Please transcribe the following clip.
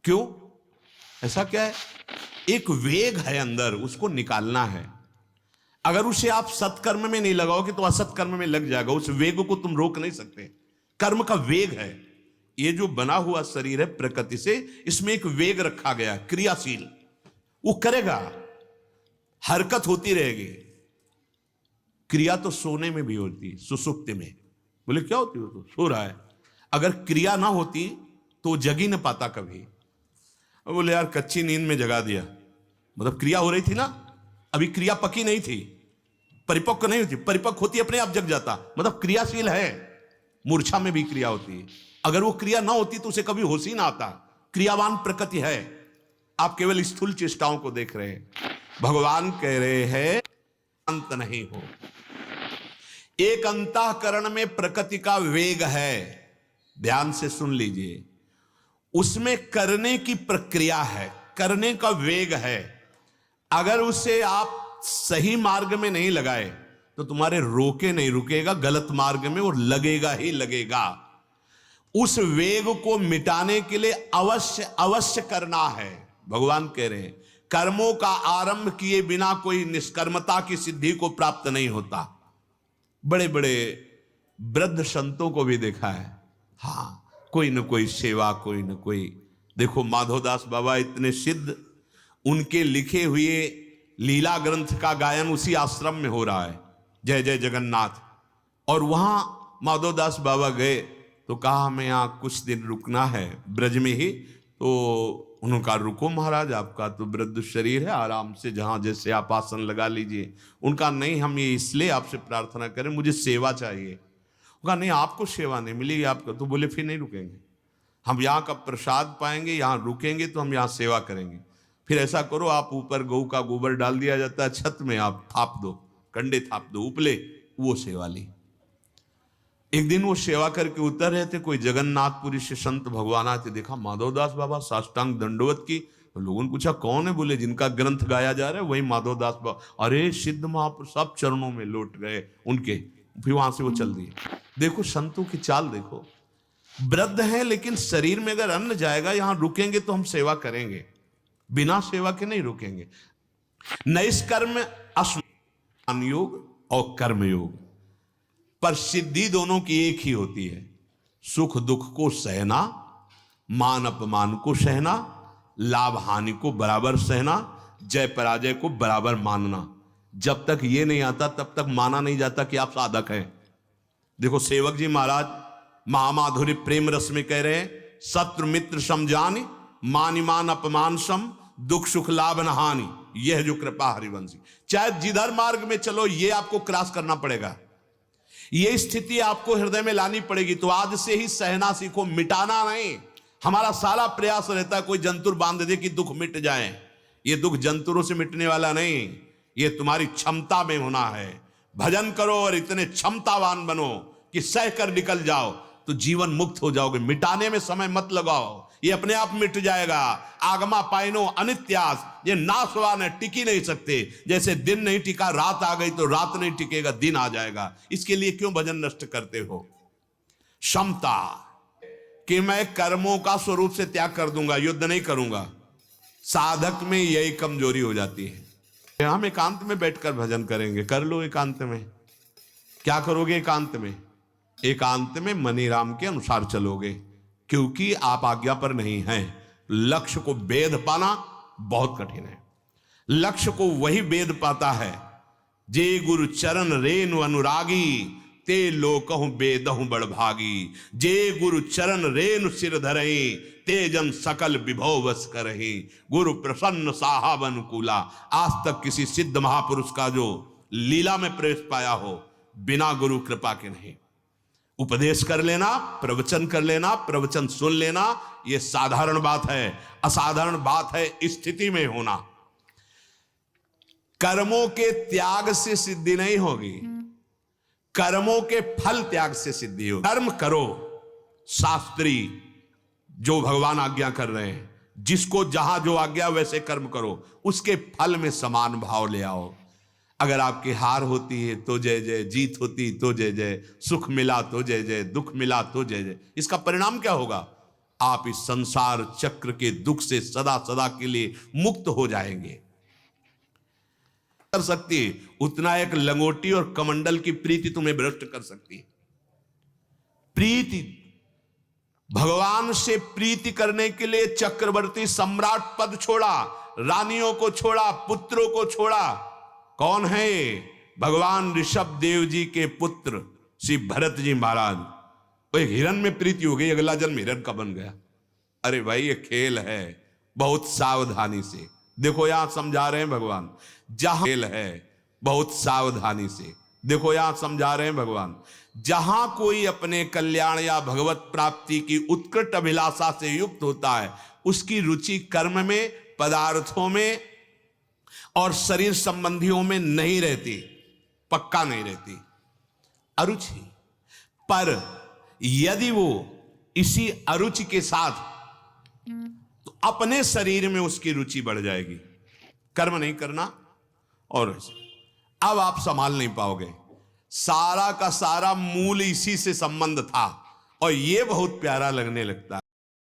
क्यों? ऐसा क्या है? एक वेग है अंदर, उसको निकालना है। अगर उसे आप सत्कर्म में नहीं लगाओगे तो असत कर्म में लग जाएगा। उस वेग को तुम रोक नहीं सकते। कर्म का वेग है। ये जो बना हुआ शरीर है प्रकृति से, इसमें एक वेग रखा गया, क्रियाशील, वो करेगा, हरकत होती रहेगी। क्रिया तो सोने में भी होती है, सुसुप्ति में। बोले क्या होती हो? तो सो रहा है। अगर क्रिया ना होती तो जग ही ना पाता कभी। बोले यार कच्ची नींद में जगा दिया, मतलब क्रिया हो रही थी ना, अभी क्रिया पकी नहीं थी, परिपक्व नहीं होती। परिपक्व होती अपने आप जग जाता, मतलब क्रियाशील है। मूर्छा में भी क्रिया होती है। अगर वो क्रिया ना होती तो उसे कभी होश ही ना आता। क्रियावान प्रकृति है, आप केवल स्थूल चेष्टाओं को देख रहे हैं। भगवान कह रहे हैं अंत नहीं हो। एक अंतःकरण में प्रकृति का वेग है, ध्यान से सुन लीजिए। उसमें करने की प्रक्रिया है, करने का वेग है। अगर उसे आप सही मार्ग में नहीं लगाए तो तुम्हारे रोके नहीं रुकेगा, गलत मार्ग में वो लगेगा ही लगेगा। उस वेग को मिटाने के लिए अवश्य अवश्य करना है। भगवान कह रहे हैं कर्मों का आरंभ किए बिना कोई निष्कर्मता की सिद्धि को प्राप्त नहीं होता। बड़े बड़े वृद्ध संतों को भी देखा है, हाँ, कोई न कोई सेवा, कोई न कोई। देखो माधवदास बाबा इतने सिद्ध, उनके लिखे हुए लीला ग्रंथ का गायन उसी आश्रम में हो रहा है, जय जय जगन्नाथ। और वहां माधवदास बाबा गए तो कहा हमें यहाँ कुछ दिन रुकना है ब्रज में ही। तो उन्होंने कहा रुको महाराज, आपका तो वृद्ध शरीर है, आराम से जहाँ जैसे आप आसन लगा लीजिए। उनका नहीं, हम ये इसलिए आपसे प्रार्थना करें, मुझे सेवा चाहिए। उनका नहीं, आपको सेवा नहीं मिलेगी आपको। तो बोले फिर नहीं रुकेंगे, हम यहाँ का प्रसाद पाएंगे, यहाँ रुकेंगे तो हम यहाँ सेवा करेंगे। फिर ऐसा करो, आप ऊपर गऊ का गोबर डाल दिया जाता है, छत में आप थाप दो, कंडे थाप दो, उपले, वो सेवा ली। एक दिन वो सेवा करके उतर रहे थे, कोई जगन्नाथपुरी से संत भगवान आते, देखा माधवदास बाबा, साष्टांग दंडवत की। तो लोगों ने पूछा कौन है? बोले जिनका ग्रंथ गाया जा रहा है वही माधवदास बाबा। अरे सिद्ध महापुरुष सब चरणों में लौट गए उनके। फिर वहां से वो चल दिए। देखो संतों की चाल देखो, वृद्ध है लेकिन शरीर में अगर अन्न जाएगा, यहां रुकेंगे तो हम सेवा करेंगे, बिना सेवा के नहीं रुकेंगे। नैष्कर्म अस्मान योग और कर्म योग, पर सिद्धि दोनों की एक ही होती है। सुख दुख को सहना, मान अपमान को सहना, लाभ हानि को बराबर सहना, जय पराजय को बराबर मानना। जब तक ये नहीं आता तब तक माना नहीं जाता कि आप साधक हैं। देखो सेवक जी महाराज महामाधुर्य प्रेम रस में कह रहे हैं, शत्रु मित्र समझानी, मान ईमान अपमान सम, दुख सुख लाभ न हानि, यह जो कृपा हरिवंशी। चाहे जिधर मार्ग में चलो, ये आपको क्रॉस करना पड़ेगा, ये स्थिति आपको हृदय में लानी पड़ेगी। तो आज से ही सहना सीखो, मिटाना नहीं। हमारा सारा प्रयास रहता है कोई जंतुर बांध दे कि दुख मिट जाए। ये दुख जंतुरों से मिटने वाला नहीं, ये तुम्हारी क्षमता में होना है। भजन करो और इतने क्षमतावान बनो कि सह कर निकल जाओ, तो जीवन मुक्त हो जाओगे। मिटाने में समय मत लगाओ, ये अपने आप मिट जाएगा। आगमा पाइनो अनित्यास, ये नाशवान है, टिकी नहीं सकते। जैसे दिन नहीं टिका, रात आ गई तो रात नहीं टिकेगा, दिन आ जाएगा। इसके लिए क्यों भजन नष्ट करते हो? क्षमता कि मैं कर्मों का स्वरूप से त्याग कर दूंगा, युद्ध नहीं करूंगा। साधक में यही कमजोरी हो जाती है। हम एकांत में बैठकर भजन करेंगे, कर लो एकांत में। क्या करोगे एकांत में? एकांत में मनीराम के अनुसार चलोगे, क्योंकि आप आज्ञा पर नहीं हैं। लक्ष्य को वेद पाना बहुत कठिन है। लक्ष्य को वही वेद पाता है जे गुरु चरण रेणु अनुरागी, ते लोकहु बेदहु बड़भागी। जे गुरु चरण रेणु सिर धरहि, ते जन सकल विभव वश करहि। गुरु प्रसन्न साहब अनुकूला। आज तक किसी सिद्ध महापुरुष का जो लीला में प्रवेश पाया हो, बिना गुरु कृपा के नहीं। उपदेश कर लेना, प्रवचन कर लेना, प्रवचन सुन लेना, यह साधारण बात है। असाधारण बात है स्थिति में होना। कर्मों के त्याग से सिद्धि नहीं होगी, कर्मों के फल त्याग से सिद्धि होगी। कर्म करो शास्त्री, जो भगवान आज्ञा कर रहे हैं, जिसको जहां जो आज्ञा वैसे कर्म करो, उसके फल में समान भाव ले आओ। अगर आपकी हार होती है तो जय जय, जीत होती तो जय जय, सुख मिला तो जय जय, दुख मिला तो जय जय। इसका परिणाम क्या होगा? आप इस संसार चक्र के दुख से सदा सदा के लिए मुक्त हो जाएंगे। कर सकती है उतना एक लंगोटी और कमंडल की प्रीति तुम्हें भ्रष्ट कर सकती है। प्रीति, भगवान से प्रीति करने के लिए चक्रवर्ती सम्राट पद छोड़ा, रानियों को छोड़ा, पुत्रों को छोड़ा। कौन है ये? भगवान ऋषभ देव जी के पुत्र श्री भरत जी महाराज। तो एक हिरण में प्रीति हो गई, अगला जन्म हिरण का बन गया। अरे भाई ये खेल है, बहुत सावधानी से देखो। यहां समझा रहे हैं भगवान, जहां खेल है बहुत सावधानी से देखो। यहां समझा रहे हैं भगवान, जहां कोई अपने कल्याण या भगवत प्राप्ति की उत्कट अभिलाषा से युक्त होता है, उसकी रुचि कर्म में, पदार्थों में और शरीर संबंधियों में नहीं रहती, पक्का नहीं रहती, अरुचि। पर यदि वो इसी अरुचि के साथ, तो अपने शरीर में उसकी रुचि बढ़ जाएगी। कर्म नहीं करना और अब आप संभाल नहीं पाओगे। सारा का सारा मूल इसी से संबंध था और ये बहुत प्यारा लगने लगता है।